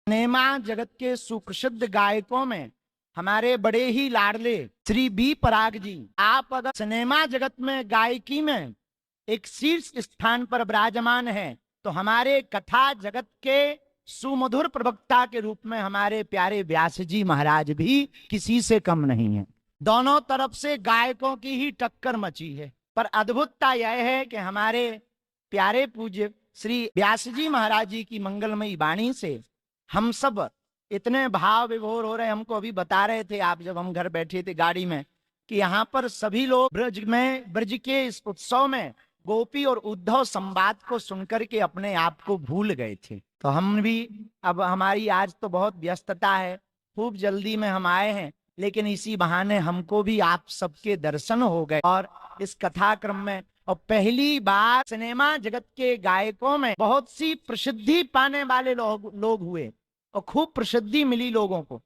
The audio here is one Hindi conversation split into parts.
सिनेमा जगत के सुप्रसिद्ध गायकों में हमारे बड़े ही लाडले श्री बी पराग जी, आप अगर सिनेमा जगत में गायकी में एक शीर्ष स्थान पर विराजमान है तो हमारे कथा जगत के सुमधुर प्रवक्ता के रूप में हमारे प्यारे व्यास जी महाराज भी किसी से कम नहीं है। दोनों तरफ से गायकों की ही टक्कर मची है, पर अद्भुतता यह है कि हमारे प्यारे पूज्य श्री व्यास जी महाराज जी की मंगलमयी वाणी से हम सब इतने भाव विभोर हो रहे हैं। हमको अभी बता रहे थे आप, जब हम घर बैठे थे गाड़ी में, कि यहाँ पर सभी लोग ब्रज के इस उत्सव में गोपी और उद्धव संवाद को सुनकर के अपने आप को भूल गए थे। तो हम भी, अब हमारी आज तो बहुत व्यस्तता है, खूब जल्दी में हम आए हैं, लेकिन इसी बहाने हमको भी आप सबके दर्शन हो गए और इस कथाक्रम में, और पहली बार सिनेमा जगत के गायकों में बहुत सी प्रसिद्धि पाने वाले लोग हुए और खूब प्रसिद्धि मिली लोगों को,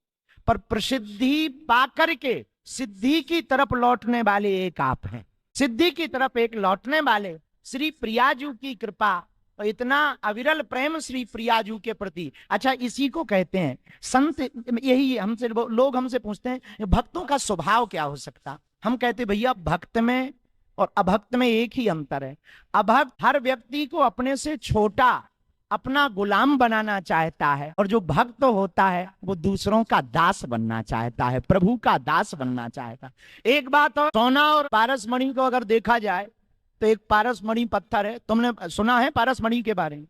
पर प्रसिद्धि पाकर के सिद्धि की तरफ लौटने वाले एक आप हैं। सिद्धि की तरफ एक लौटने वाले श्री प्रियाजू की कृपा और इतना अविरल प्रेम श्री प्रियाजू के प्रति। अच्छा, इसी को कहते हैं संत। यही हमसे लोग हमसे पूछते हैं भक्तों का स्वभाव क्या हो सकता। हम कहते भैया, भक्त में और अभक्त में एक ही अंतर है। अभक्त हर व्यक्ति को अपने से छोटा अपना गुलाम बनाना चाहता है, और जो भक्त होता है वो दूसरों का दास बनना चाहता है, प्रभु का दास बनना चाहता है। एक बात और, सोना और पारसमणि को अगर देखा जाए तो एक पारसमणि पत्थर है। तुमने सुना है पारसमणि के बारे में?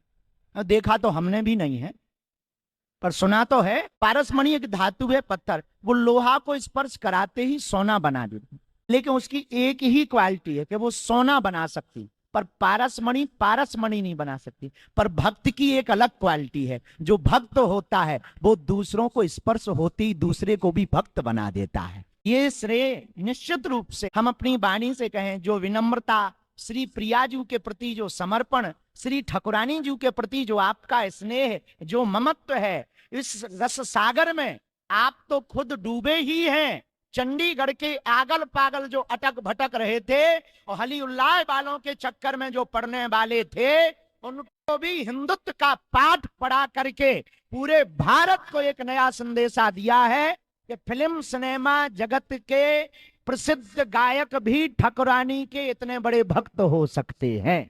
देखा तो हमने भी नहीं है, पर सुना तो है। पारसमणि एक धातु है, पत्थर, वो लोहा को स्पर्श कराते ही सोना बना देती, लेकिन उसकी एक ही क्वालिटी है कि वो सोना बना सकती, पर पारसमणि पारसमणि नहीं बना सकती। पर भक्त की एक अलग क्वालिटी है, जो भक्त होता है वो दूसरों को स्पर्श होती ही दूसरे को भी भक्त बना देता है। ये श्रेय निश्चित रूप से हम अपनी वाणी से कहें, जो विनम्रता, श्री प्रियाजू के प्रति जो समर्पण, श्री ठाकुरानी जी के प्रति जो आपका स्नेह, जो ममत्व है, इस रस सागर में आप तो खुद डूबे ही हैं। चंडीगढ़ के आगल पागल जो अटक भटक रहे थे और हली उल्लाह वालों के चक्कर में जो पढ़ने वाले थे, उनको भी हिंदुत्व का पाठ पढ़ा करके पूरे भारत को एक नया संदेशा दिया है कि फिल्म सिनेमा जगत के प्रसिद्ध गायक भी ठाकुरानी के इतने बड़े भक्त हो सकते हैं।